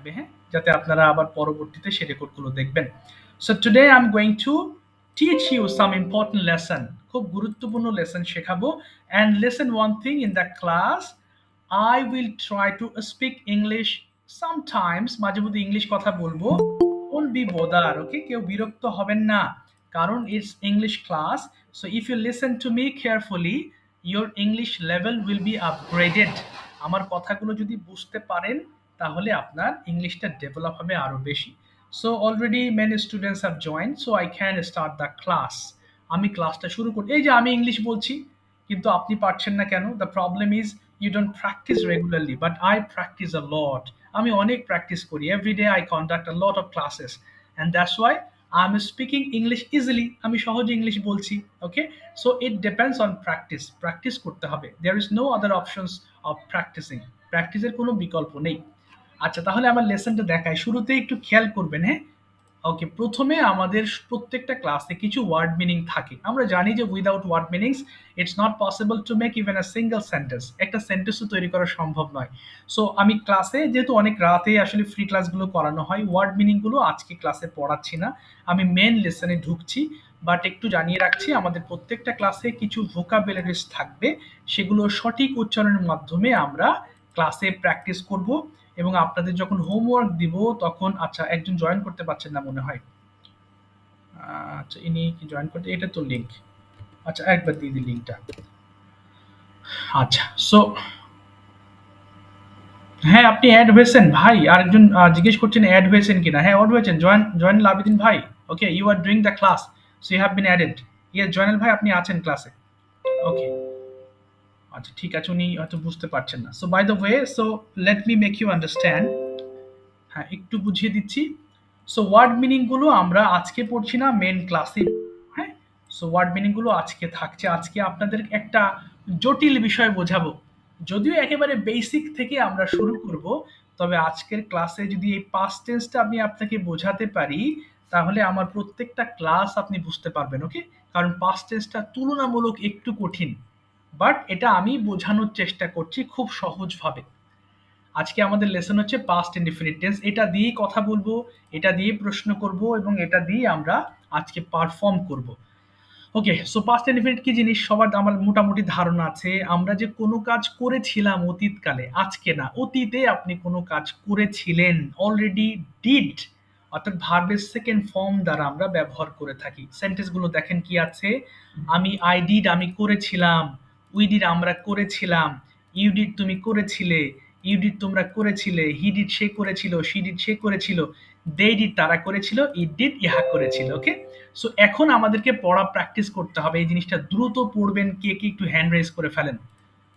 থাকবে, হ্যাঁ, যাতে আপনারা আবার পরবর্তীতে সেই রেকর্ডগুলো দেখবেন। So today I am going two teach you some important lesson, খুব গুরুত্বপূর্ণ লেসন শেখাবো। and listen one thing in the class, I will try to speak English sometimes, মাঝে মধ্যে ইংলিশ কথা বলবো। don't be bother, okay, কেউ বিরক্ত হবেন না, কারণ it's English class. So if you listen to me carefully, your English level will be upgraded. আমার কথাগুলো যদি বুঝতে পারেন তাহলে আপনার ইংলিশটা ডেভেলপ হবে আরো বেশি। So already many students have joined, so I can start the class. আমি ক্লাসটা শুরু করি। এই যে আমি ইংলিশ বলছি কিন্তু আপনি পারছেন না কেন? The problem is you don't practise regularly, but I practise a lot. আমি অনেক প্র্যাকটিস করি, every day I conduct a lot of classes, and that's why I am speaking English easily. আমি সহজে ইংলিশ বলছি, okay. So it depends on practice, practice করতে হবে। There is no other options of practising, প্র্যাকটিসের কোনো বিকল্প নেই। আচ্ছা, তাহলে আমার লেসনটা দেখায়, শুরুতে একটু খেয়াল করবেন, হ্যাঁ। ওকে, প্রথমে আমাদের প্রত্যেকটা ক্লাসে কিছু ওয়ার্ড মিনিং থাকে। আমরা জানি যে without word meanings it's not possible to make even a single sentence, একটা সেন্টেন্সও তৈরি করা সম্ভব নয়। সো আমি ক্লাসে, যেহেতু অনেক রাতে আসলে ফ্রি ক্লাসগুলো করানো হয়, ওয়ার্ড মিনিংগুলো আজকে ক্লাসে পড়াচ্ছি না, আমি মেন লেসনে ঢুকছি। বাট একটু জানিয়ে রাখছি, আমাদের প্রত্যেকটা ক্লাসে কিছু ভোকাবুলারিজ থাকবে, সেগুলো সঠিক উচ্চারণের মাধ্যমে আমরা ক্লাসে প্র্যাকটিস করব। এবং আপনাদের যখন হোমওয়ার্ক দিব তখন, আচ্ছা একজন জয়েন করতে পারছেন না মনে হয়, আচ্ছা ইনি কি জয়েন করতে, এটা তো লিংক, আচ্ছা একবার দিয়ে দিই লিংকটা। আচ্ছা, সো হ্যাঁ, আপনি অ্যাড হয়েছেন ভাই, আরেকজন জিজ্ঞেস করছেন অ্যাড হয়েছেন কিনা। হ্যাঁ, অ্যাড হয়েছেন, জয়েন লাবিদিন ভাই। Okay, you are doing the class, so you have been added. Yes Zainal ভাই, আপনি আছেন ক্লাসে। ওকে, আচ্ছা ঠিক আছে, উনি হয়তো বুঝতে পারছেন না। So by the way, so let me make you understand. হ্যাঁ, একটু বুঝিয়ে দিচ্ছি। সো ওয়ার্ড মিনিং গুলো আমরা আজকে পড়ছি না, মেন ক্লাসে। হ্যাঁ, সো ওয়ার্ড মিনিং গুলো আজকে থাকছে। আজকে আপনাদের একটা জটিল বিষয় বোঝাবো, যদিও একেবারে বেসিক থেকে আমরা শুরু করব। তবে আজকের ক্লাসে যদি এই পাস্ট টেন্সটা আমি আপনাকে বোঝাতে পারি, তাহলে আমার প্রত্যেকটা ক্লাস আপনি বুঝতে পারবেন, ওকে। কারণ পাস্ট টেন্সটা তুলনামূলক একটু কঠিন, বাট এটা আমি বোঝানোর চেষ্টা করছি খুব সহজভাবে। আজকে আমাদের লেসন হচ্ছে পাস্ট ইনডিফিনিট টেন্স। এটা দিয়েই কথা বলবো, এটা দিয়ে প্রশ্ন করব, এবং এটা দিয়ে আমরা আজকে পারফর্ম করব। ওকে, সো পাস্ট ইনডিফিনিট কি জিনিস সবার আমার মোটামুটি ধারণা আছে। আমরা যে কোনো কাজ করেছিলাম অতীতকালে, আজকে না, অতীতে আপনি কোনো কাজ করেছিলেন, অলরেডি ডিড, অর্থাৎ ভার্বের সেকেন্ড ফর্ম দ্বারা আমরা ব্যবহার করে থাকি। সেন্টেন্সগুলো দেখেন কি আছে, আই ডিড আমি করেছিলাম, উই ডিড আমরা করেছিলাম, ইউ ডিড তুমি করেছিলে, ইউ ডিড তোমরা করেছিলে, হি ডিড সে করেছিল, শি ডিড সে করেছিল, দে ডিড তারা করেছিল, ইট ডিড ইহা করেছিল। ওকে, সো এখন আমাদেরকে পড়া প্র্যাকটিস করতে হবে। এই জিনিসটা দ্রুত পড়বেন, কে কে একটু হ্যান্ড রেজ করে ফেলেন।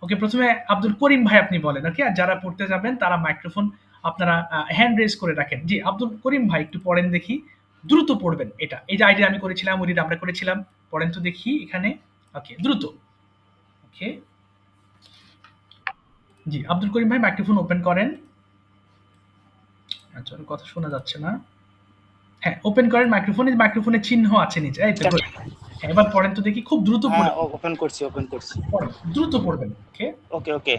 ওকে, প্রথমে আব্দুল করিম ভাই আপনি বলেন, ওকে। আর যারা পড়তে যাবেন তারা মাইক্রোফোন আপনারা হ্যান্ড রেজ করে রাখেন। জি আব্দুল করিম ভাই, একটু পড়েন দেখি, দ্রুত পড়বেন। এটা এই যে আইডিয়া আমি করেছিলাম, ওই আমরা করেছিলাম, পড়েন তো দেখি এখানে। ওকে, দ্রুত। ওকে, জি আব্দুল করিম ভাই মাইক্রোফোন ওপেন করেন। আচ্ছা, ওর কথা শোনা যাচ্ছে না। হ্যাঁ, ওপেন করেন মাইক্রোফোন, মাইক্রোফোনের চিহ্ন আছে নিচে, এই তো good। হ্যাঁ, এবার পড়েন তো দেখি, খুব দ্রুত হ্যাঁ, পড়ে ওপেন করছি পড়েন, দ্রুত পড়বেন। ওকে, ওকে ওকে।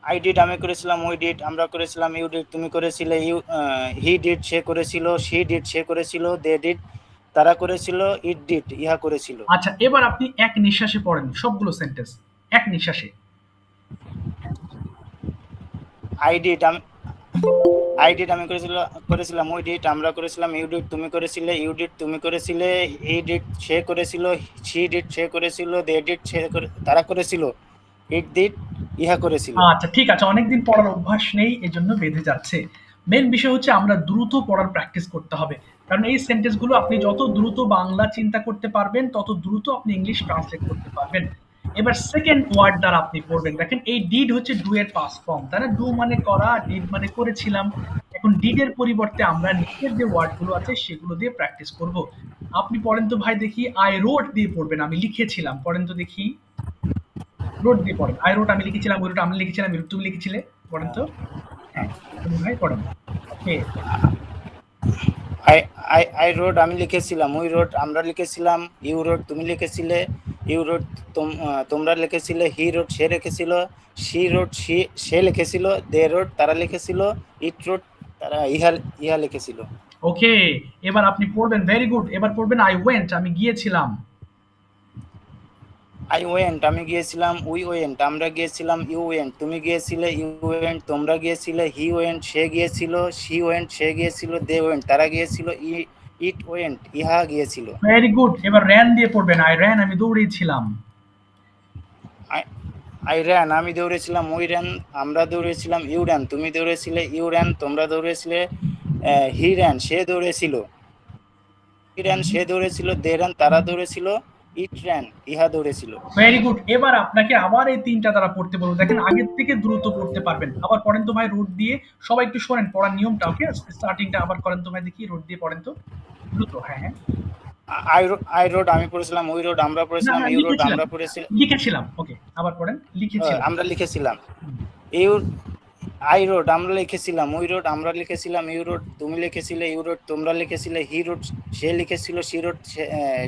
আই ডিড আমি করেছিলাম, উই ডিড আমরা করেছিলাম, ইউ ডিড তুমি করেছিলে, হি ডিড সে করেছিল, শি ডিড সে করেছিল, দে ডিড তারা করেছিল, ইট ডিড ইহা করেছিল। আচ্ছা এবার আপনি এক নিঃশ্বাসে পড়েন সবগুলো সেন্টেন্স, এক নিঃশ্বাসে। আই ডিড আমি করেছিলাম, উই ডিড আমরা করেছিলাম, ইউ ডিড তুমি করেছিলে, ইউ ডিড তুমি করেছিলে, হি ডিড সে করেছিল, শি ডিড সে করেছিল, দে ডিড তারা করেছিল, ইট ডিড ইহা করেছিল। আচ্ছা ঠিক আছে, অনেকদিন পড়ার অভ্যাস নেই এজন্য বেঁধে যাচ্ছে। মেন বিষয় হচ্ছে আমরা দ্রুত পড়ার প্র্যাকটিস করতে হবে, কারণ এই সেন্টেন্সগুলো আপনি যত দ্রুত বাংলা চিন্তা করতে পারবেন তত দ্রুত আপনি ইংলিশ ট্রান্সলেট করতে পারবেন। এবার সেকেন্ড ওয়ার্ড দ্বারা আপনি পড়বেন। দেখেন এই ডিড হচ্ছে ডু এর পাস্ট ফর্ম, তাই না? ডু মানে করা, ডিড মানে করেছিলাম। এখন ডিড এর পরিবর্তে আমরা নিচের যে ওয়ার্ডগুলো আছে সেগুলো দিয়ে প্র্যাকটিস করব। আপনি পড়েন তো ভাই দেখি, আই রোট দিয়ে পড়বেন, আমি লিখেছিলাম, পড়েন তো দেখি। রোড দিয়ে পড়েন, আই রোড আমি লিখেছিলাম, ওই রোড আমি লিখেছিলাম, এই রোড তুমি লিখেছিলে, পড়েন তো। হ্যাঁ, তুমি ভাই পড়েন। ওকে, আই রোড আমি লিখেছিলাম, উই রোড আমরা লিখেছিলাম, ইউ রোড তুমি লিখেছিলে, ইউ রোড তোমরা লিখেছিলে, হি রোড সে লিখেছিল, শি রোড সে লিখেছিল, দে রোড তারা লিখেছিল, ইট রোড তারা ইহা ইহা লিখেছিল। ওকে, এবার আপনি পড়বেন, ভেরি গুড। এবার পড়বেন আই ওয়েন্ট, আমি গিয়েছিলাম। আই ওয়েন্ট আমি গিয়েছিলাম, উই ওয়েন্ট আমরা গিয়েছিলাম, ইউ ওয়েন্ট তুমি গিয়েছিলে, ইউ ওয়েন্ট তোমরা গিয়েছিলে, হি ওয়েন্ট সে গিয়েছিল, শি ওয়েন্ট সে গিয়েছিল, দে ওয়েন্ট তারা গিয়েছিল, ইট ওয়েন্ট ইহা গিয়েছিল। Very good. এবার র্যান দিয়ে পড়বেন, আই র্যান, আমি দৌড়িয়েছিলাম। আই র্যান আমি দৌড়েছিলাম, উই র্যান আমরা দৌড়েছিলাম, ইউ র্যান তুমি দৌড়েছিলে, ইউ র্যান তোমরা দৌড়েছিলে, হি র্যান সে দৌড়েছিল, হি র্যান সে দৌড়েছিল, দে র্যান তারা দৌড়েছিল, ইট র্যান ইহা দৌড়েছিল। Very good. এবার আপনাকে আবার এই ৩ টা দ্বারা পড়তে বলবো। দেখেন আগের থেকে দ্রুত পড়তে পারবেন। আবার পড়েন তো ভাই রোড দিয়ে। সবাই একটু শোনেন পড়ার নিয়মটা, ওকে? স্টার্টিংটা আবার করেন তো ভাই দেখি, রোড দিয়ে পড়েন তো। দ্রুত, হ্যাঁ, হ্যাঁ। আই রোড আমি পড়েছিলাম, উই রোড আমরা না, পড়েছিলাম, না, ইউ রোড লিখেছিলাম। আমরা পড়েছিলাম, লিখেছিলাম। ওকে, আবার পড়েন। লিখেছিলাম। আমরা লিখেছিলাম, হুম। ইউ আই রোড আমরা লিখেছিলাম, উই রোড আমরা লিখেছিলাম, ইউ রোড তুমি লিখেছিলে, ইউ রোড তোমরা লিখেছিলে, হি রোড সে লিখেছিল, শি রোড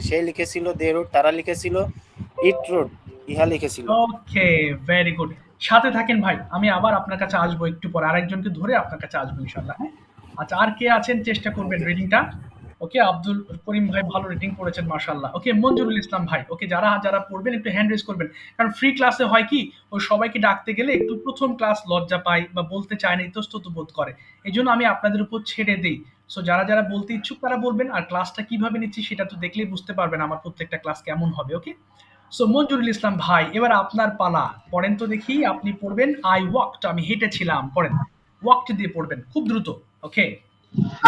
সে লিখেছিল, দে রোড তারা লিখেছিল, ইট রোড ইহা লিখেছিল। ওকে, ভেরি গুড। সাথে থাকেন ভাই। আমি আবার আপনার কাছে আসবো একটু পরে। আরেকজনকে ধরে আপনার কাছে আসবো ইনশাআল্লাহ, হ্যাঁ? আচ্ছা, আর কে আছেন চেষ্টা করবেন রিডিংটা। ওকে, আব্দুল করিম ভাই ভালো রিডিং করেছেন মাশাআল্লাহ। ওকে, মঞ্জুরুল ইসলাম ভাই। ওকে, যারা যারা পড়বেন একটু হ্যান্ড রেজ করবেন। কারণ ফ্রি ক্লাসে হয় কি, ওই সবাইকে ডাকতে গেলে একটু প্রথম ক্লাস লজ্জা পায় বা বলতে চায় না, ইতস্তত বোধ করে। এজন্য আমি আপনাদের উপর ছেড়ে দেই। সো যারা যারা বলতে ইচ্ছুক তারা বলবেন, আর ক্লাসটা কিভাবে নিচ্ছি সেটা তো দেখলেই বুঝতে পারবেন আমার প্রত্যেকটা ক্লাস কেমন হবে। ওকে, সো মঞ্জুরুল ইসলাম ভাই, এবার আপনার পালা। পড়েন তো দেখি। আপনি পড়বেন আই ওয়াকড, আমি হেঁটেছিলাম। পড়েন, ওয়াকড দিয়ে পড়বেন খুব দ্রুত। ওকে,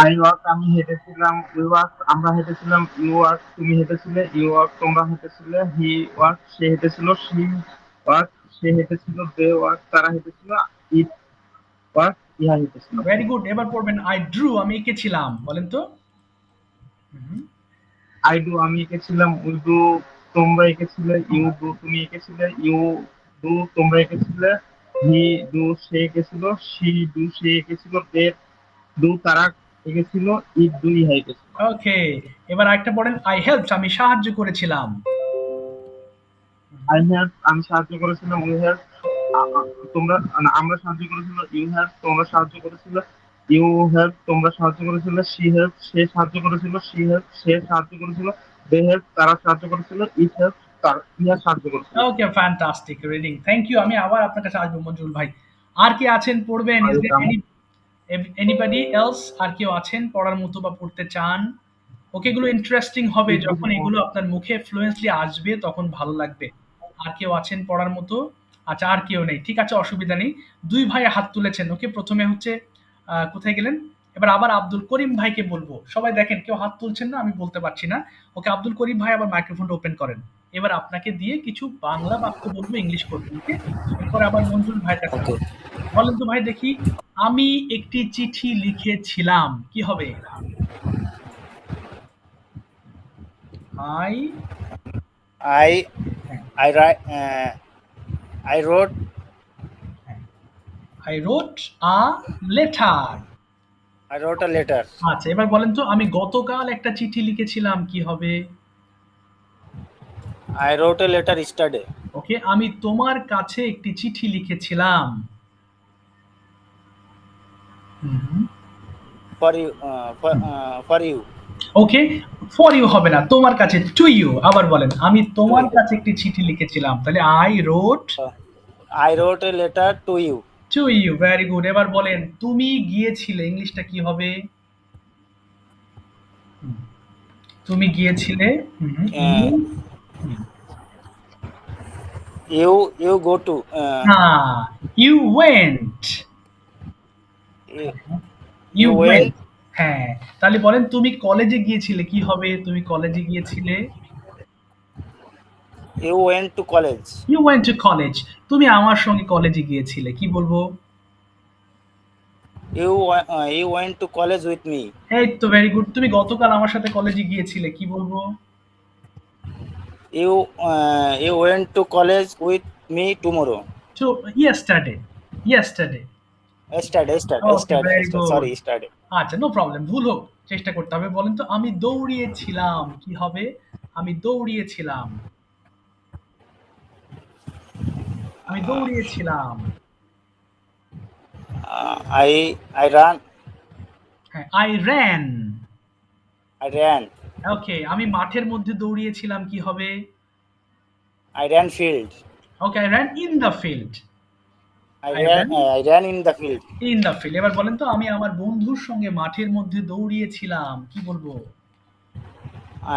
আই ওয়াক আমি হেঁটেছিলাম, উই ওয়াক আমরা হেঁটেছিলাম, ইউ ওয়াক তুমি হেঁটেছিলে, ইউ ওয়াক তোমরা হেঁটেছিলে, হি ওয়াক সে হেঁটেছিল, শি ওয়াক সে হেঁটেছিল, দে ওয়াক তারা হেঁটেছিল, ইট ওয়াক ইহা হেঁটেছিল। Very good. এবার পড়বেন আই ড্রু, আমি এঁকেছিলাম। বলেন তো। হুম। আই ডু আমি এঁকেছিলাম, উই ডু তোমরা এঁকেছিলে, ইউ ডু তুমি এঁকেছিলে, ইউ ডু তোমরা এঁকেছিলে, হি ডু সে এঁকেছিল, শি ডু সে এঁকেছিল, দে ডু তারা এঁকেছিল, ইট ডু ইহা এঁকেছিল। ওকে, এবার আরেকটা পড়েন আই হেল্পড, আমি সাহায্য করেছিলাম। আই হ্যাভ আমি সাহায্য করেছিলাম, উই হ্যাভ তোমরা আমরা সাহায্য করেছিল, ইউ হ্যাভ তোমরা সাহায্য করেছিল, ইউ হ্যাভ তোমরা সাহায্য করেছিল, শি হ্যাভ সে সাহায্য করেছিল, শি হ্যাভ সে সাহায্য করেছিল, দে হ্যাভ তারা সাহায্য করেছিল, ইট হ্যাভ ইহা সাহায্য করেছিল। ওকে, ফ্যান্টাস্টিক রিডিং, থ্যাংক ইউ। আমি আবার আপনার কাছে আসবো মঞ্জুর ভাই। আর কে আছেন পড়বেন? Is there anybody else? আর কেউ আছেন পড়ার মতো বা পড়তে চান? ওকে, এগুলো ইন্টারেস্টিং হবে যখন এগুলো আপনার মুখে ফ্লুয়েন্টলি আসবে, তখন ভালো লাগবে। আর কেউ আছেন পড়ার মতো? আচ্ছা, আর কেউ নেই। ঠিক আছে, অসুবিধা নেই। ২ ভাই হাত তুলেছেন। ওকে, প্রথমে হচ্ছে কোথায় গেলেন? এবার আবার আব্দুল করিম ভাইকে বলবো। সবাই দেখেন কেউ হাত তুলছেন না, আমি বলতে পারছি না। ওকে, আব্দুল করিম ভাই আবার মাইক্রোফোনটা ওপেন করেন। এবার আপনাকে দিয়ে কিছু বাংলা বাক্য বলবো, ইংলিশ করবেন। ওকে? এরপরে আবার মঞ্জুর ভাইয়ের কাছে ওকে, আসবো। বলেন তো ভাই দেখি, আমি একটি চিঠি লিখেছিলাম। কি হবে? আই, আই হ্যাঁ, আই রাইট আই রোড হ্যাঁ। I wrote a letter. I রোট a letter, আচ্ছা, এবার বলেন তো আমি গতকাল একটা চিঠি লিখেছিলাম। কি হবে? আই রোট এ লেটার স্টারডে, ওকে, আমি তোমার কাছে একটি চিঠি লিখেছিলাম। Hmm. For you for you, okay, for you হবে না, তোমার কাছে, টু ইউ। আবার বলেন, আমি টু তোমার ইউ, কাছে একটি চিঠি লিখেছিলাম। তাহলে I wrote I wrote a letter to you, to you. Very good. এবার বলেন তুমি গিয়েছিলে, ইংলিশটা কি হবে? হুম, তুমি গিয়েছিলে। Hmm, you. Hmm, you you go to, হ্যাঁ, you went. You you went, went. হ্যাঁ, তাহলে বলেন তুমি কলেজে গিয়েছিলে। কি হবে? তুমি কলেজে গিয়েছিলে। You went to college, you went to college. তুমি আমার সঙ্গে কলেজে গিয়েছিলে। কি বলবো? You went to college with me, এই তো, ভেরি গুড। তুমি গতকাল আমার সাথে কলেজে গিয়েছিলে। কি বলবো? You you went to college with me tomorrow, to yesterday. Yesterday. স্টারডে ওকে, ভেরি গুড। সরি স্টারডে, আচ্ছা, নো প্রবলেম। ভুল হোক, চেষ্টা করতে হবে। বলেন তো আমি দৌড়িয়েছিলাম। কি হবে? আমি দৌড়িয়েছিলাম। আমি দৌড়িয়েছিলাম। আই আই রান হ্যাঁ, I ran. I ran. ওকে, আমি মাঠের মধ্যে দৌড়িয়েছিলাম, কি হবে? I ran field. Okay, I ran in the field. I ran I ran in the field. in the field. এবার বলেন তো, আমি আমার বন্ধুর সঙ্গে মাঠের মধ্যে দৌড়িয়েছিলাম, কি বলবো?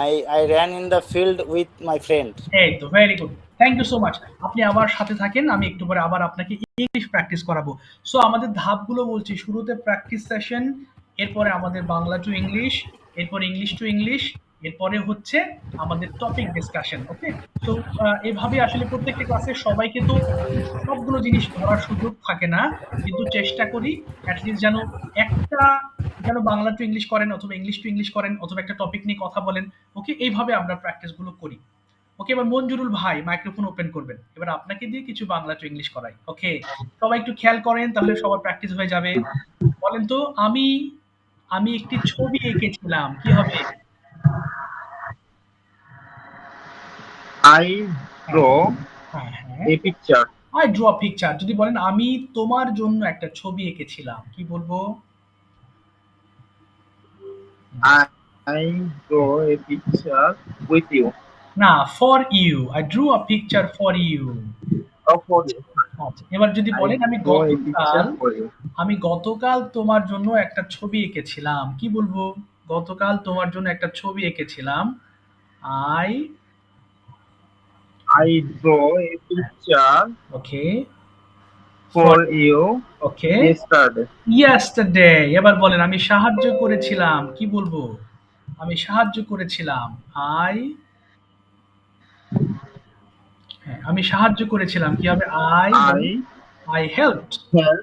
I ran in the field with my friend. এই তো, very good. Thank you so much. আপনি আবার সাথে থাকেন, আমি একটু পরে আবার আপনাকে ইংলিশ প্র্যাকটিস করাবো। সো আমাদের ধাপগুলো বলছি, শুরুতে প্র্যাকটিস সেশন, এরপরে আমাদের বাংলা টু ইংলিশ, এরপর ইংলিশ টু ইংলিশ, এরপরে হচ্ছে আমাদের টপিক ডিসকাশন। ওকে, তো এভাবে আসলে প্রত্যেকটা ক্লাসে সবাইকে তো সবগুলো জিনিস ধরার সুযোগ থাকে না, কিন্তু চেষ্টা করি অ্যাটলিস্ট যেন একটা, যেন বাংলা টু ইংলিশ করেন অথবা ইংলিশ টু ইংলিশ করেন অথবা একটা টপিক নিয়ে কথা বলেন। ওকে, এইভাবে আমরা প্র্যাকটিসগুলো করি। ওকে, এবার মঞ্জুরুল ভাই মাইক্রোফোন ওপেন করবেন, এবার আপনাকে দিয়ে কিছু বাংলা টু ইংলিশ করাই। ওকে, সবাই একটু খেয়াল করেন, তাহলে সবার প্র্যাকটিস হয়ে যাবে। বলেন তো, আমি আমি একটি ছবি এঁকেছিলাম, কি হবে? I draw হ্যাঁ হ্যাঁ, a picture. I draw a picture. যদি বলেন আমি তোমার জন্য একটা ছবি এঁকেছিলাম, কি বলবো? I draw a picture with you. না, for you, I draw a picture for you. Oh, for you. আচ্ছা, এবার যদি I বলেন draw a picture for you. আমি গতকাল তোমার জন্য একটা ছবি এঁকেছিলাম, কি বলবো? গতকাল তোমার জন্য একটা ছবি এঁকেছিলাম, I, I draw a picture okay, for you okay, yesterday. Yesterday. এবার বলেন আমি সাহায্য করেছিলাম, কি বলবো? আমি সাহায্য করেছিলাম, আই, হ্যাঁ, আমি সাহায্য করেছিলাম, কি হবে? I, I I helped, help.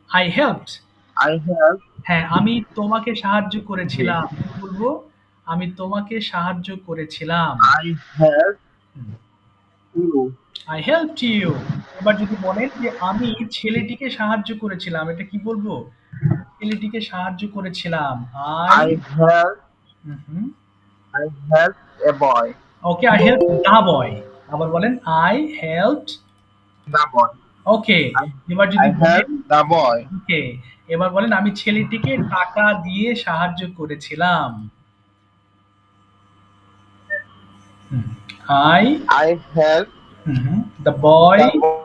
I helped. I help হ্যাঁ, আমি তোমাকে সাহায্য you. করেছিলাম, কি বলবো? আমি তোমাকে সাহায্য করেছিলাম। I help you. I helped you. এবার যদি বলেন যে আমি ছেলেটিকে সাহায্য করেছিলাম, এটা কি বলবো? ছেলেটিকে সাহায্য করেছিলাম, আই, I help. হুম, I help a boy. Okay, I help the boy. আবার বলেন I helped, The boy. Okay. I, এবার I যদি help বলেন, the boy. ওকে, এবার বলেন আমি ছেলেটিকে টাকা দিয়ে সাহায্য করেছিলাম, I, I help the boy the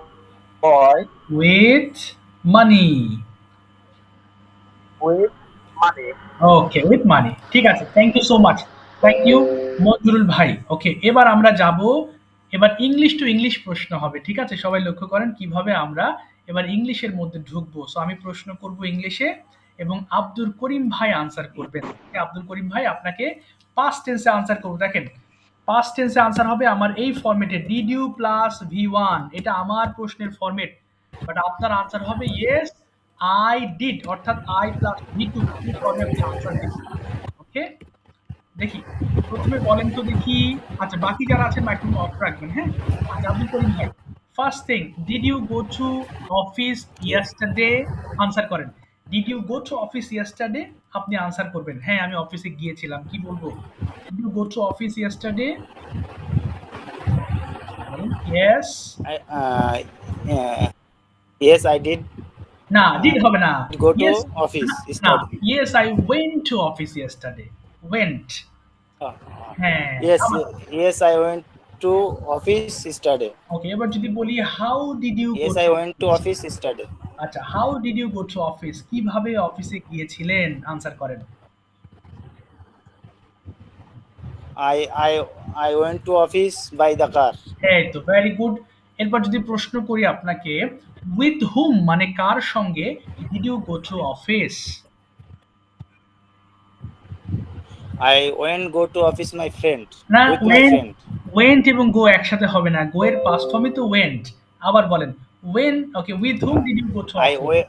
boy with money. with money. Okay, with money. ঠিক আছে, thank you so much. Thank you Monjurul ভাই। ওকে, এবার আমরা যাব, এবার ইংলিশ টু ইংলিশ প্রশ্ন হবে। ঠিক আছে, সবাই লক্ষ্য করেন কিভাবে আমরা এবার ইংলিশের মধ্যে ঢুকবো। সো আমি প্রশ্ন করব ইংলিশে এবং আব্দুল করিম ভাই আনসার করবেন। আব্দুল করিম ভাই আপনাকে পাস্ট টেন্সে আনসার করব। দেখেন, পাস্ট টেন্সে আনসার হবে আমার এই ফরম্যাটে, ডিড ইউ প্লাস V1, এটা আমার প্রশ্নের ফরম্যাট। বাট আপনার আনসার হবে ইয়েস আই ডিড, অর্থাৎ আই প্লাস V2, এই ফর্মে আপনি আনসার দিবেন। ওকে, দেখি প্রথমে বলেন তো দেখি। আচ্ছা, বাকি যারা আছেন মাইক্রোফোন অফ রাখবেন, হ্যাঁ? আচ্ছা, আব্দুল করিম ভাই, first thing, did you go to office yesterday? Answer করেন। Did you go to office yesterday? আপনি আনসার করবেন, হ্যাঁ আমি অফিসে গিয়েছিলাম, কি বলবো? Did you go to office yesterday? বলেন ইয়েস। Yes, I did না, ডিড হবে না। go to ইয়েস, office না, study. Yes I went to office yesterday, went. Uh, হ্যাঁ, yes, আবার yes, I went to office yesterday. ওকে, এবার যদি বলি how did you go Yes, to I went to office? office yesterday. আচ্ছা, how did you go to office? কিভাবে অফিসে গিয়েছিলেন? আনসার করেন। I went to office by the car. এই তো, ভেরি গুড। এরপর যদি প্রশ্ন করি আপনাকে, উইথ হুম মানে কার সঙ্গে did you go to office? I went go to office my friend না, with my friend. ওয়েন্ট এবং গো একসাথে হবে না, গো এর পাস্ট ফর্মই তো ওয়েন্ট। আবার বলেন when. Okay, with hmm did you go to I office? we-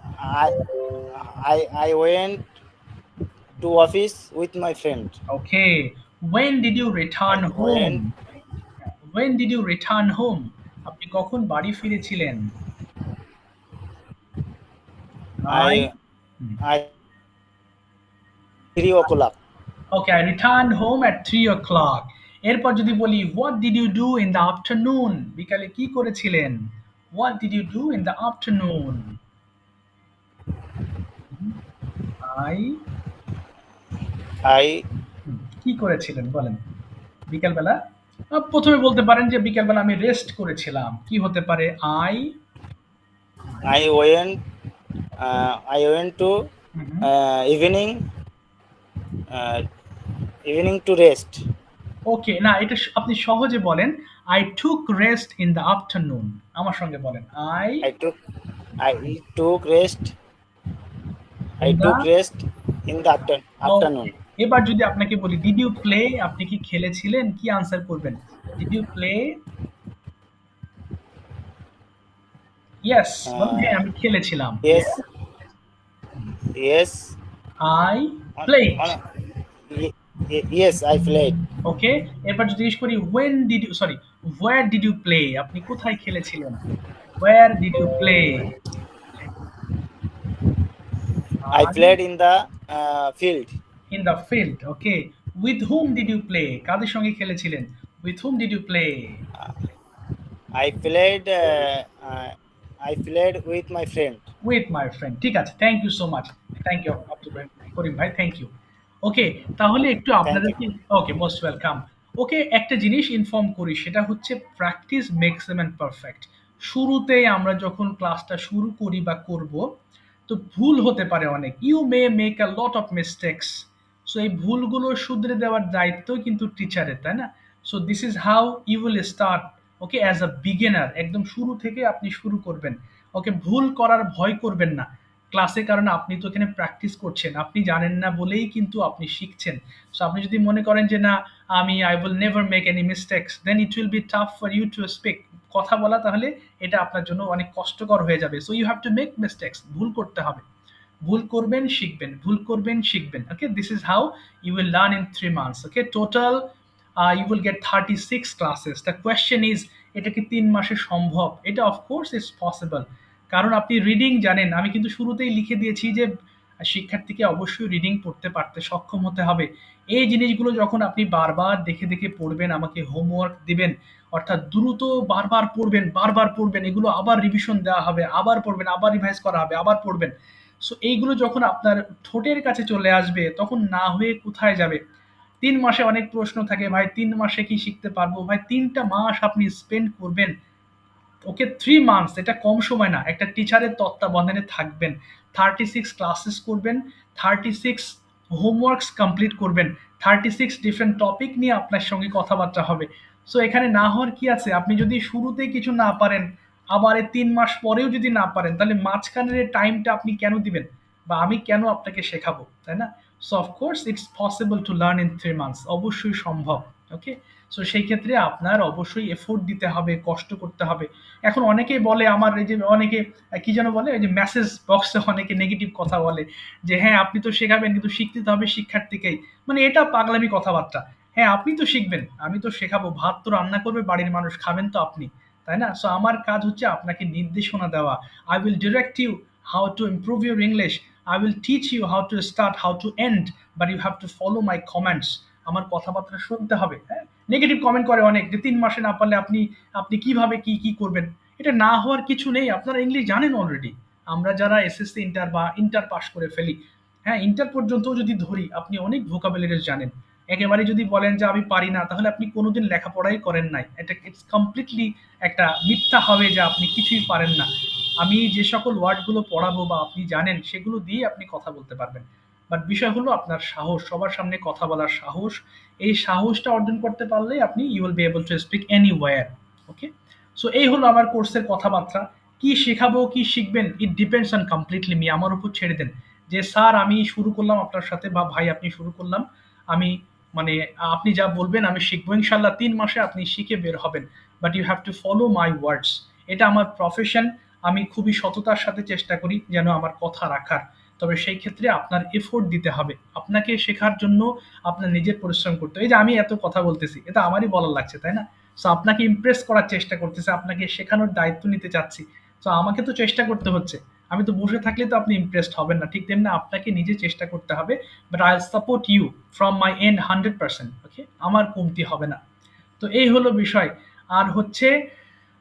I went to office with my friend. Okay, when did you return I home? went when did you return home? আপনি কখন বাড়ি ফিরেছিলেন? I, I 3 o'clock. okay, I returned home at 3 o'clock. এরপর যদি বলি what did you do in the afternoon? বিকালে কি করেছিলেন? What did you do in the afternoon? I, I কি করেছিলেন বলেন? বিকেলবেলা প্রথমে বলতে পারেন যে বিকেলবেলা আমি রেস্ট করেছিলাম। কি হতে পারে? I I went I went to evening evening to rest. Okay, না এটা আপনি সহজে বলেন। I took rest in the afternoon. আমার সঙ্গে বলেন। I I took I took rest I in the took rest in the okay. Afternoon. এবার যদি আপনাকে বলি ডিড ইউ প্লে, আপনি কি খেলেছিলেন? কি আনসার করবেন? Did you play? ইয়েস বলুন, হ্যাঁ আমি খেলেছিলাম। Yes yes I played. Yes I played. Okay, এবার যদি জিজ্ঞেস করি when did you, sorry, where did you play, আপনি কোথায় খেলেছিলেন? where did you play? I I played in the field. in the field. Okay, with whom did you play, কাদের সঙ্গে খেলেছিলেন? with whom did you play? I played I played with my friend. with my friend। ঠিক আছে, thank you so much. Thank you Abdul Karim ভাই, thank you. ওকে, তাহলে একটু thank you. আপনাদেরকে, ওকে most welcome. ওকে, একটা জিনিস ইনফর্ম করি, সেটা হচ্ছে practice makes a man perfect. শুরুতেই আমরা যখন ক্লাসটা শুরু করি বা করব, তো ভুল হতে পারে অনেক। You may make a lot of mistakes. So এই ভুলগুলো শুধরে দেওয়ার দায়িত্ব কিন্তু টিচারের, তাই না? So this is how you will start. Okay, as a beginner একদম শুরু থেকে আপনি শুরু করবেন। ওকে, ভুল করার ভয় করবেন না ক্লাসে, কারণ আপনি তো এখানে প্র্যাকটিস করছেন, আপনি জানেন না বলেই কিন্তু আপনি শিখছেন। সো আপনি যদি মনে করেন যে না, আমি I will never make any mistakes, then it will be tough for you to speak, কথা বলা তাহলে এটা আপনার জন্য অনেক কষ্টকর হয়ে যাবে। So you have to make mistakes, ভুল করতে হবে। ভুল করবেন শিখবেন, ভুল করবেন শিখবেন। Okay, this is how you will learn in 3 months। Okay, total you will get 36 classes. The question is, এটা কি 3 মাসে সম্ভব? এটা অফকোর্স ইটস পসিবল, কারণ আপনি রিডিং জানেন। আমি কিন্তু শুরুতেই লিখে দিয়েছি যে শিক্ষার্থীকে অবশ্যই রিডিং পড়তে পারতে সক্ষম হতে হবে। এই জিনিসগুলো যখন আপনি বারবার দেখে দেখে পড়বেন, আমাকে হোমওয়ার্ক দিবেন, অর্থাৎ দ্রুত বারবার পড়বেন, বারবার পড়বেন, এগুলো আবার রিভিশন দেওয়া হবে, আবার পড়বেন, আবার রিভাইজ করা হবে, আবার পড়বেন। সো এইগুলো যখন আপনার ঠোঁটের কাছে চলে আসবে, তখন না হয়ে কোথায় যাবে? 3 মাসে অনেক প্রশ্ন থাকে, ভাই 3 মাসে কি শিখতে পারবো? ভাই 3টা মাস আপনি স্পেন্ড করবেন। ওকে, 3 মান্থস এটা কম সময় না। একটা টিচারের তত্ত্বাবধানে থাকবেন, 36 ক্লাসেস করবেন, 36 হোমওয়ার্কস কমপ্লিট করবেন, 36 ডিফারেন্ট টপিক নিয়ে আপনার সঙ্গে কথাবার্তা হবে। সো এখানে না হওয়ার কি আছে? আপনি যদি শুরুতেই কিছু না পারেন, আবার এই 3 মাস পরেও যদি না পারেন, তাহলে মাঝখানের টাইমটা আপনি কেন দিবেন, বা আমি কেন আপনাকে শেখাবো, তাই না? So of course it's possible to learn in 3 months, অবশ্যই সম্ভব। ওকে, সো সেই ক্ষেত্রে আপনার অবশ্যই এফোর্ট দিতে হবে, কষ্ট করতে হবে। এখন অনেকেই বলে, আমার এই যে অনেকে কি যেন বলে, এই যে মেসেজ বক্সে অনেকে নেগেটিভ কথা বলে যে হ্যাঁ আপনি তো শেখাবেন কিন্তু শিখতে তো হবে শিক্ষার্থীকেই। মানে এটা পাগলামি কথাবার্তা। হ্যাঁ আপনি তো শিখবেন, আমি তো শেখাবো, ভাত তো রান্না করবে বাড়ির মানুষ, খাবেন তো আপনি, তাই না? সো আমার কাজ হচ্ছে আপনাকে নির্দেশনা দেওয়া। I will direct you how to improve your English, I will teach you how to start, how to end, but you have to follow my comments. আমার কথাবার্তা শুনতে হবে। হ্যাঁ, নেগেটিভ কমেন্ট করে অনেক যে 3 মাসে না পারলে আপনি আপনি কিভাবে কি কি করবেন? এটা না হওয়ার কিছু নেই, আপনারা ইংলিশ জানেন অলরেডি। আমরা যারা এসএসসি ইন্টার বা ইন্টার পাস করে ফেলি, হ্যাঁ ইন্টার পর্যন্তও যদি ধরি, আপনি অনেক ভোকাবুলারিজ জানেন। একেবারে যদি বলেন যে আমি পারি না, তাহলে আপনি কোনোদিন লেখাপড়াই করেন নাই। এটা ইটস কমপ্লিটলি একটা মিথ্যা হবে যে আপনি কিছুই পারেন না। আমি যে সকল ওয়ার্ডগুলো পড়াবো বা আপনি জানেন, সেগুলো দিয়ে আপনি কথা বলতে পারবেন। বাট বিষয় হলো আপনার সাহস, সবার সামনে কথা বলার সাহস। এই সাহসটা অর্জন করতে পারলেই আপনি you will be able to speak anywhere. Okay, so এই হলো আমার কোর্সের কথাবার্তা। কি শেখাবো, কি শিখবেন, it depends on completely me, আমার উপর ছেড়ে দেন। যে স্যার আমি শুরু করলাম আপনার সাথে, বা ভাই আপনি শুরু করলাম, আমি মানে আপনি যা বলবেন আমি শিখবো ইনশাল্লাহ। 3 মাসে আপনি শিখে বের হবেন, but you have to follow my words. এটা আমার প্রফেশন, আমি খুবই সততার সাথে চেষ্টা করি যেন আমার কথা রাখার। তবে সেই ক্ষেত্রে আপনার এফোর্ট দিতে হবে, আপনাকে শেখার জন্য আপনার নিজের পরিশ্রম করতে হবে। এই যে আমি এত কথা বলতেছি, এটা আমারই বলার লাগছে, তাই না? সো আপনাকে ইমপ্রেস করার চেষ্টা করতেছে, আপনাকে শেখানোর দায়িত্ব নিতে চাচ্ছি। সো আমাকে তো চেষ্টা করতে হচ্ছে, আমি তো বসে থাকলে তো আপনি ইমপ্রেসড হবেন না, ঠিক তেমনি আপনাকে নিজে চেষ্টা করতে হবে। But I support you from my end 100%। Okay, আমার কমতি হবে না। তো এই হলো বিষয়। আর হচ্ছে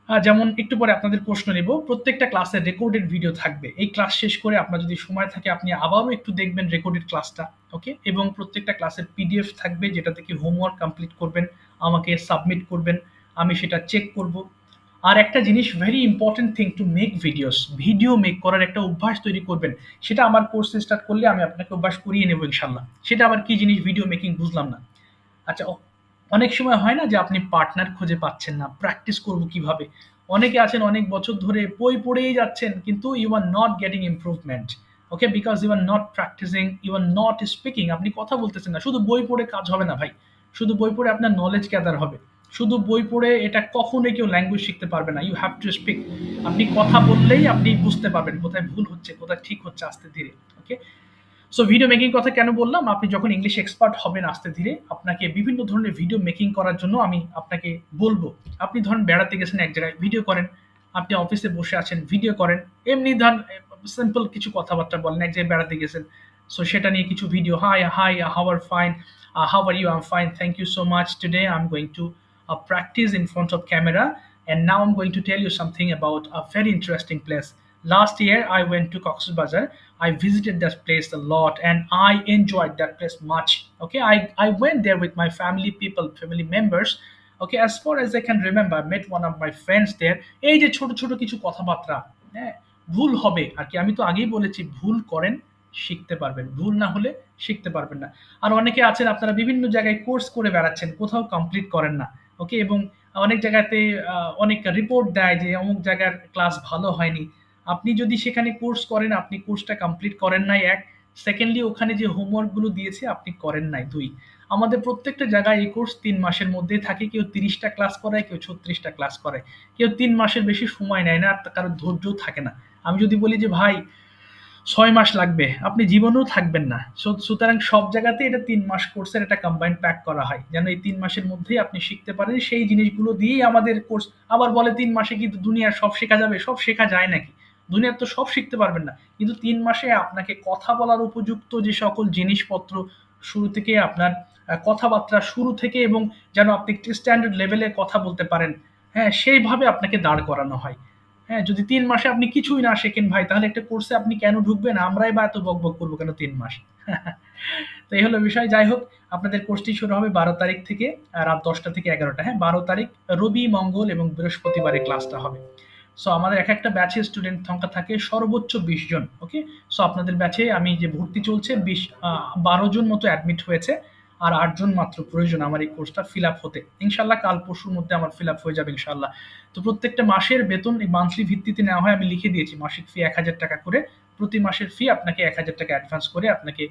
যেমন একটু পরে আপনাদের প্রশ্ন নেব। প্রত্যেকটা ক্লাসের রেকর্ডেড ভিডিও থাকবে। এই ক্লাস শেষ করে আপনার যদি সময় থাকে আপনি আবারও একটু দেখবেন রেকর্ডেড ক্লাসটা, ওকে? এবং প্রত্যেকটা ক্লাসের পিডিএফ থাকবে যেটা থেকে হোমওয়ার্ক কমপ্লিট করবেন, আমাকে সাবমিট করবেন, আমি সেটা চেক করব। আর একটা জিনিস very important thing to make videos, video make করার একটা অভ্যাস তৈরি করবেন। সেটা আমার কোর্স স্টার্ট করলে আমি আপনাকে অভ্যাস করিয়ে নেব ইনশাল্লাহ। সেটা আবার কি জিনিস ভিডিও মেকিং বুঝলাম না। আচ্ছা, অনেক সময় হয় না যে আপনি পার্টনার খুঁজে পাচ্ছেন না, প্র্যাকটিস করব কিভাবে? অনেকে আছেন অনেক বছর ধরে বই পড়েই যাচ্ছেন কিন্তু you are not getting improvement, okay? Because you are not practising, you are not speaking. আপনি কথা বলতেছেন না। শুধু বই পড়ে কাজ হবে না ভাই। শুধু বই পড়ে আপনার নলেজ গ্যাদার হবে। শুধু বই পড়ে এটা কখনোই কেউ ল্যাঙ্গুয়েজ শিখতে পারবে না। You have to speak. আপনি কথা বললেই আপনি বুঝতে পারবেন কোথায় ভুল হচ্ছে, কোথায় ঠিক হচ্ছে আস্তে ধীরে, ওকে? সো ভিডিও মেকিং কথা কেন বললাম? আপনি যখন ইংলিশ এক্সপার্ট হবেন আস্তে ধীরে, আপনাকে বিভিন্ন ধরনের ভিডিও মেকিং করার জন্য আমি আপনাকে বলবো। আপনি ধরেন বেড়াতে গেছেন এক জায়গায়, ভিডিও করেন। আপনি অফিসে বসে আছেন, ভিডিও করেন। এমনি ধরেন সিম্পল কিছু কথাবার্তা বলেন, এক জায়গায় বেড়াতে গেছেন। সো সেটা নিয়ে কিছু video, hi hi, how are fine, how are you? I am fine, thank you so much. Today I am going to practice in front of camera, and now I'm going to tell you something about a very interesting place. Last year I went to Cox's Bazar. I visited that place a lot and I enjoyed that place much. Okay, I went there with my family people, family members. Okay, as far as I can remember, I met one of my friends there. এই যে ছোট ছোট কিছু কথাবার্তা, হ্যাঁ, ভুল হবে আর কি। আমি তো আগেই বলেছি ভুল করেন শিখতে পারবেন, ভুল না হলে শিখতে পারবেন না। আর অনেকে আছেন আপনারা বিভিন্ন জায়গায় কোর্স করে বেড়াচ্ছেন, কোথাও কমপ্লিট করেন না, ওকে? এবং অনেক জায়গাতে অনেক রিপোর্ট দেয় যে অমুক জায়গার ক্লাস ভালো হয়নি। আপনি যদি সেখানে কোর্স করেন, আপনি কোর্সটা কমপ্লিট করেন নাই, এক। সেকেন্ডলি ওখানে যে হোমওয়ার্ক গুলো দিয়েছে আপনি করেন নাই, দুই। আমাদের প্রত্যেকটা জায়গায় এই কোর্স ৩ মাসের মধ্যে থাকে। কেউ ৩০টা ক্লাস করায়, কেউ ৩৬টা ক্লাস করায়। কেউ ৩ মাসের বেশি সময় নেয় না, আর কারোর ধৈর্যও থাকে না। আমি যদি বলি যে ভাই ৬ মাস লাগবে, আপনি জীবনেও থাকবেন না। সুতরাং সব জায়গাতে এটা ৩ মাস কোর্সের একটা কম্বাইন প্যাক করা হয়, যেন এই ৩ মাসের মধ্যেই আপনি শিখতে পারেন। সেই জিনিসগুলো দিয়েই আমাদের কোর্স। আবার বলে ৩ মাসে কি দুনিয়ার সব শেখা যাবে? সব শেখা যায় নাকি? দুনিয়ার তো সব শিখতে পারবেন না, কিন্তু ৩ মাসে আপনাকে কথা বলার উপযুক্ত যে সকল জিনিসপত্র, শুরু থেকে আপনার কথাবার্তা শুরু থেকে, এবং যেন আপনি একটি স্ট্যান্ডার্ড লেভেলে কথা বলতে পারেন, হ্যাঁ, সেইভাবে আপনাকে দাঁড় করানো হয়। হ্যাঁ, যদি ৩ মাসে আপনি কিছুই না শেখেন ভাই, তাহলে একটা কোর্সে আপনি কেন ঢুকবেন? আমরাই বা এত বকবক করবো কেন ৩ মাস? তো এই হলো বিষয়। যাই হোক, আপনাদের কোর্সটি শুরু হবে ১২ তারিখ থেকে, রাত ১০টা থেকে ১১টা। হ্যাঁ, ১২ তারিখ রবি, মঙ্গল এবং বৃহস্পতিবারে ক্লাসটা হবে। সো আমাদের এক একটা ব্যাচে স্টুডেন্ট সংখ্যা থাকে সর্বোচ্চ ২০ জন, ওকে? সো আপনাদের ব্যাচে আমি যে ভর্তি চলছে ১২ জন মতো অ্যাডমিট হয়েছে, আর ৮ জন মাত্র প্রয়োজন আমার এই কোর্সটা ফিল আপ হতে। ইনশাল্লাহ কাল পরশুর মধ্যে আমার ফিল আপ হয়ে যাবে ইনশাল্লাহ। তো প্রত্যেকটা মাসের বেতন এই মান্থলি ভিত্তিতে নেওয়া হয়, আমি লিখে দিয়েছি মাসিক ফি ১,০০০ টাকা করে। প্রতি মাসের ফি আপনাকে ১,০০০ টাকা অ্যাডভান্স করে আপনাকে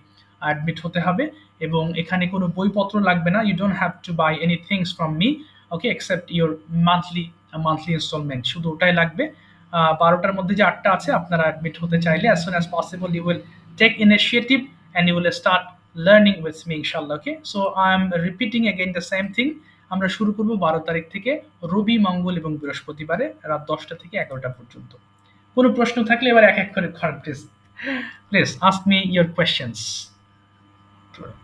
অ্যাডমিট হতে হবে, এবং এখানে কোনো বইপত্র লাগবে না। You don't have to buy any things from me, okay, except your monthly instalment, শুধু ওটাই লাগবে। ১২টার মধ্যে যে ৮টা আছে, আপনারা অ্যাডমিট হতে চাইলে as soon as possible you will take initiative and you will start learning with me ইনশাল্লাহ, okay? So I am repeating again the same thing. আমরা শুরু করব ১২ তারিখ থেকে রবি, মঙ্গল এবং বৃহস্পতিবারে রাত ১০টা থেকে ১১টা পর্যন্ত। কোনো প্রশ্ন থাকলে এবার এক এক করে করেন please. Please ask me your questions.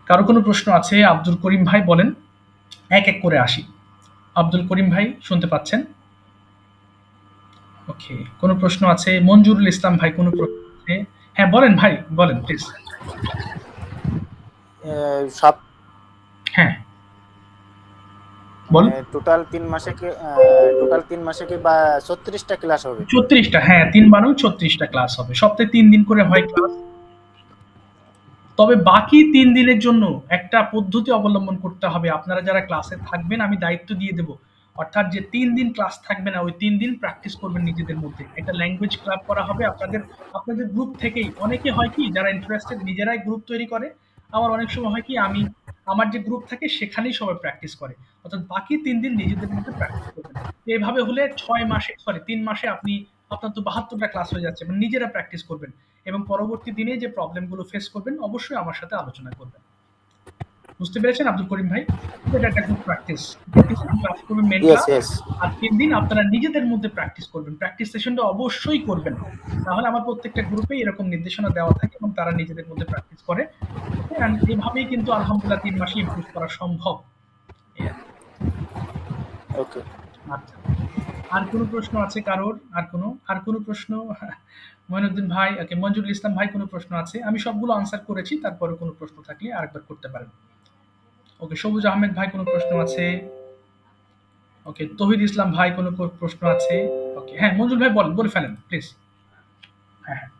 কারো কোনো প্রশ্ন আছে? আব্দুল করিম ভাই বলেন, এক এক করে আসি। আব্দুল করিম ভাই শুনতে পাচ্ছেন? ওকে, কোনো প্রশ্ন আছে? মঞ্জুরুল ইসলাম ভাই, কোনো প্রশ্ন আছে? হ্যাঁ বলেন ভাই, বলেন প্লিজ। সব হ্যাঁ বল। টোটাল ৩ মাসে কি বা ৩৬টা ক্লাস হবে? ৩৬টা, হ্যাঁ, ৩/১২ ৩৬টা ক্লাস হবে। সপ্তাহে ৩ দিন করে হয় ক্লাস। তবে বাকি ৩ দিনের জন্য একটা পদ্ধতি অবলম্বন করতে হবে। আপনারা যারা ক্লাসে থাকবেন আমি দায়িত্ব দিয়ে দেব। অর্থাৎ যে ৩ দিন ক্লাস থাকবে না, ওই ৩ দিন প্র্যাকটিস করবেন নিজেদের মধ্যে। একটা ল্যাঙ্গুয়েজ ক্লাব করা হবে আপনাদের আপনাদের গ্রুপ থেকেই। অনেকে হয় কি, যারা ইন্টারেস্টেড নিজেরাই গ্রুপ তৈরি করে। আবার অনেক সময় হয় কি, আমার যে গ্রুপ থাকে সেখানেই সবাই প্র্যাকটিস করে। অর্থাৎ বাকি ৩ দিন নিজেদের মধ্যে প্র্যাকটিস করবেন। তো এভাবে হলে ৩ মাসে আপনার তো ৭২টা ক্লাস হয়ে যাচ্ছে, মানে নিজেরা প্র্যাকটিস করবেন, এবং পরবর্তী দিনে যে প্রবলেমগুলো ফেস করবেন অবশ্যই আমার সাথে আলোচনা করবেন। বুঝতে পেরেছেন আব্দুল করিম ভাই? এটা একটা গ্রুপ প্র্যাকটিস। কিছুদিন ক্লাস করবেন মেন ইয়েস ক্লাস, ইয়েস আর ৩ দিন আপনারা নিজেদের মধ্যে প্র্যাকটিস করবেন। প্র্যাকটিস সেশনটা অবশ্যই করবেন। তাহলে আমার প্রত্যেকটা গ্রুপে এরকম নির্দেশনা দেওয়া থাকে এবং তারা নিজেদের মধ্যে প্র্যাকটিস করে। অ্যান্ড এভাবেই কিন্তু আলহামদুলিল্লাহ ৩ মাসে ইমপ্রুভ করা সম্ভব। এই আর কি। ওকে। আচ্ছা। আর কোনো প্রশ্ন আছে কারোর? আর কোনো প্রশ্ন? মঈনুদ্দিন ভাই, ওকে, মঞ্জুরুল ইসলাম ভাই কোনো প্রশ্ন আছে? আমি সবগুলো আনসার করেছি, তারপরে কোনো প্রশ্ন থাকলে আরেকবার করতে পারেন। ওকে, সবুজ আহমেদ ভাই কোনো প্রশ্ন আছে? ওকে, তৌহিদ ইসলাম ভাই কোনো প্রশ্ন আছে? ওকে, হ্যাঁ, মঞ্জুর ভাই বলে ফেলেন প্লিজ। হ্যাঁ, হ্যাঁ,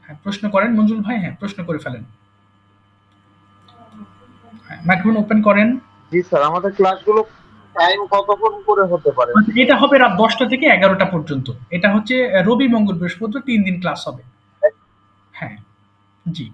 হ্যাঁ, প্রশ্ন করেন মঞ্জুর ভাই, হ্যাঁ, প্রশ্ন করে ফেলেন। হ্যাঁ, মাইক্রোফোন ওপেন করেন। জি স্যার, আমাদের ক্লাসগুলো টাইম কতক্ষণ করে হতে পারে? আচ্ছা, এটা হবে রাত 10টা থেকে 11টা পর্যন্ত। এটা হচ্ছে রবি, মঙ্গল, বৃহস্পতি 3 দিন ক্লাস হবে। হ্যাঁ, জি।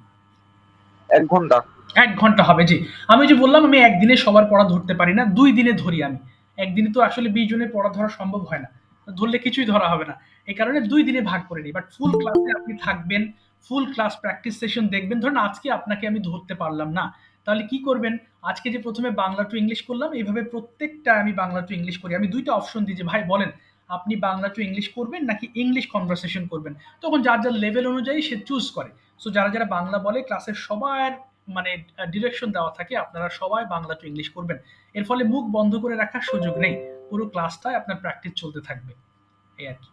1 ঘন্টা? 1 ঘন্টা হবে, জি। আমি যে বললাম আমি একদিনে সবার পড়া ধরতে পারি না, 2 দিনে ধরি আমি। একদিনে তো আসলে 20 জনের পড়া ধরা সম্ভব হয় না। ধরলে কিছুই ধরা হবে না। এই কারণে 2 দিনে ভাগ করে নিই। বাট ফুল ক্লাসে আপনি থাকবেন, ফুল ক্লাস প্র্যাকটিস সেশন দেখবেন। ধরুন আজকে আপনাকে আমি ধরতে পারলাম না। তাহলে কি করবেন? আজকে যে ১ম এ বাংলা টু ইংলিশ করলাম, এইভাবে প্রত্যেকটা আমি বাংলা টু ইংলিশ করি। আমি 2 টা অপশন দিই যে, "ভাই বলেন, আপনি বাংলা টু ইংলিশ করবেন নাকি ইংলিশ কনভারসেশন করবেন?" তখন যার লেভেল অনুযায়ী সে চুজ করে। সো যারা বাংলা বলে ক্লাসের সবার মানে ডিরেকশন দেওয়া থাকে, আপনারা সবাই বাংলা টু ইংলিশ করবেন। এর ফলে মুখ বন্ধ করে রাখার সুযোগ নেই। পুরো ক্লাসটায় আপনার প্র্যাকটিস চলতে থাকবে। এই আর কি।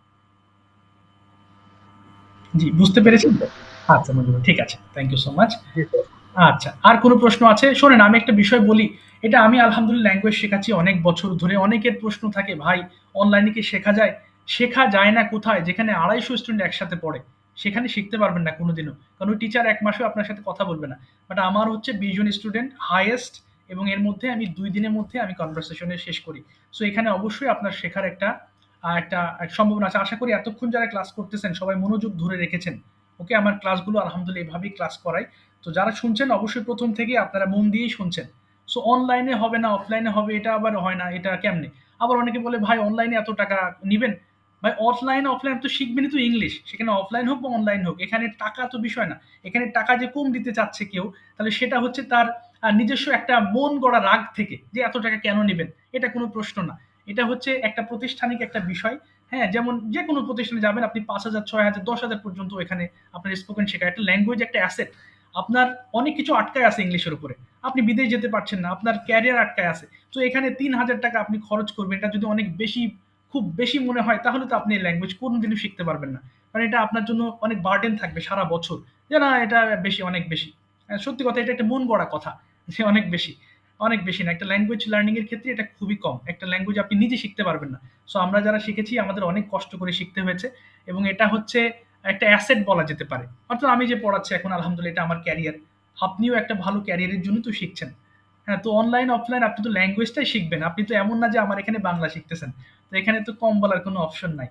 জি, বুঝতে পেরেছেন তো? আচ্ছা মঞ্জুর ভাই, ঠিক আছে। Thank you so much. জি স্যার। আচ্ছা, আর কোনো প্রশ্ন আছে? শোনেন, আমি একটা বিষয় বলি। এটা আমি আলহামদুলিল্লাহ ল্যাঙ্গুয়েজ শেখাচ্ছি অনেক বছর ধরে। অনেকের প্রশ্ন থাকে, "ভাই, অনলাইনে কি শেখা যায়?" শেখা যায় না কোথায়? যেখানে 250 স্টুডেন্ট একসাথে পড়ে। সেখানে শিখতে পারবেন না কোনোদিনও। কারণ ওই টিচার 1 মাসেও আপনার সাথে কথা বলবে না। বাট আমার হচ্ছে 20 জন স্টুডেন্ট হাইয়েস্ট, এবং এর মধ্যে আমি 2 দিনের মধ্যে আমি কনভারসেশন শেষ করি। সো এখানে অবশ্যই আপনার শেখার একটা সম্ভাবনা আছে। আশা করি এতক্ষণ যারা ক্লাস করতেছেন সবাই মনোযোগ ধরে রেখেছেন। ওকে, আমার ক্লাসগুলো আলহামদুলিল্লাহ এভাবেই ক্লাস করাই। তো যারা শুনছেন অবশ্যই ১ম থেকেই আপনারা মন দিয়েই শুনছেন। সো অনলাইনে হবে না, অফলাইনে হবে, এটা আবার হয় না। এটা কেমনে? আবার অনেকে বলে, "ভাই, অনলাইনে এত টাকা নিবেন?" ভাই, অফলাইন, অফলাইন তো শিখবেনই তো ইংলিশ। সেখানে অফলাইন হোক বা অনলাইন হোক। এখানে টাকা তো বিষয় না। এখানে টাকা যে কম দিতে চাচ্ছে কেউ, তাহলে সেটা হচ্ছে তার নিজস্ব একটা মন গড়া রাগ থেকে যে এত টাকা কেন নিবেন? এটা কোনো প্রশ্ন না। এটা হচ্ছে একটা প্রাতিষ্ঠানিক একটা বিষয়। হ্যাঁ, যেমন যেকোনো প্রতিষ্ঠানে যাবেন আপনি ৫,০০০, ৬,০০০, 10,০০০ পর্যন্ত এখানে আপনার স্পোকেন শেখায়। একটা ল্যাঙ্গুয়েজ একটা অ্যাসেট। আপনার অনেক কিছু আটকায় আছে ইংলিশের উপরে। আপনি বিদেশ যেতে পারছেন না। আপনার ক্যারিয়ার আটকায় আছে। তো এখানে ৩,০০০ টাকা আপনি খরচ করবেন। এটা যদি অনেক বেশি, খুব বেশি মনে হয়, তাহলে তো আপনি এই ল্যাঙ্গুয়েজ কোনদিনও শিখতে পারবেন না। কারণ এটা আপনার জন্য অনেক বার্ডেন থাকবে সারা বছর। যে না, এটা বেশি, অনেক বেশি। সত্যি কথা, এটা একটা মন গড়া কথা যে অনেক বেশি। অনেক বেশি না। একটা ল্যাঙ্গুয়েজ লার্নিং এর ক্ষেত্রে এটা খুবই কম। একটা ল্যাঙ্গুয়েজ আপনি নিজে শিখতে পারবেন না। সো আমরা যারা শিখেছি আমাদের অনেক কষ্ট করে শিখতে হয়েছে, এবং এটা হচ্ছে একটা অ্যাসেট বলা যেতে পারে। অর্থাৎ আমি যে পড়াচ্ছি এখন আলহামদুলিল্লাহ এটা আমার ক্যারিয়ার। আপনিও একটা ভালো ক্যারিয়ারের জন্য তো শিখছেন। হ্যাঁ, তো অনলাইন, অফলাইন আপনি তো ল্যাঙ্গুয়েজটাই শিখবেন। আপনি তো এমন না যে আমার এখানে বাংলা শিখতেছেন। তো এখানে তো কম বলার কোনো অপশন নাই।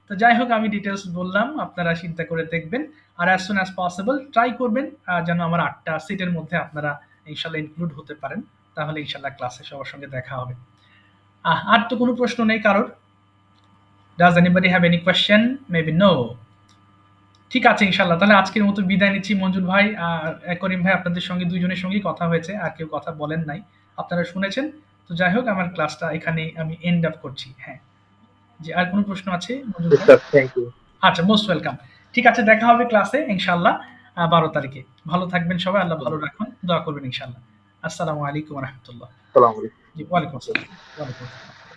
তো যাই হোক, আমি ডিটেইলস বললাম। আপনারা চিন্তা করে দেখবেন। আর as soon as possible try করবেন যেন আমার 8 টা সিটের মধ্যে আপনারা ইনশাআল্লাহ ইনক্লুড হতে পারেন। তাহলে ইনশাআল্লাহ ক্লাসে সবার সঙ্গে দেখা হবে। আর তো কোনো প্রশ্ন নেই কারোর? Does anybody have any question? Maybe no. ঠিক আছে ইনশাআল্লাহ। তাহলে আজকের মতো বিদায় নিচ্ছি। মঞ্জুর ভাই আর করিম ভাই, আপনাদের সঙ্গে 2 জনের সঙ্গেই কথা হয়েছে। আর কেউ কথা বলেন নাই। আপনারা শুনেছেন। তো যাই হোক, আমার ক্লাসটা এখানেই আমি এন্ড আপ করছি। হ্যাঁ। জি, আর কোনো প্রশ্ন আছে মঞ্জুর ভাই? Sir, thank you. আচ্ছা, মোস্ট ওয়েলকাম। ঠিক আছে, দেখা হবে ক্লাসে ইনশাআল্লাহ ১২ তারিখে। ভালো থাকবেন সবাই। আল্লাহ ভালো রাখুন। দোয়া করবেন ইনশাআল্লাহ। আসসালামু আলাইকুম ওয়া রাহমাতুল্লাহ। আসসালামু আলাইকুম। জি, ওয়ালাইকুম আসসালাম। ওয়ালাইকুম আসসালাম।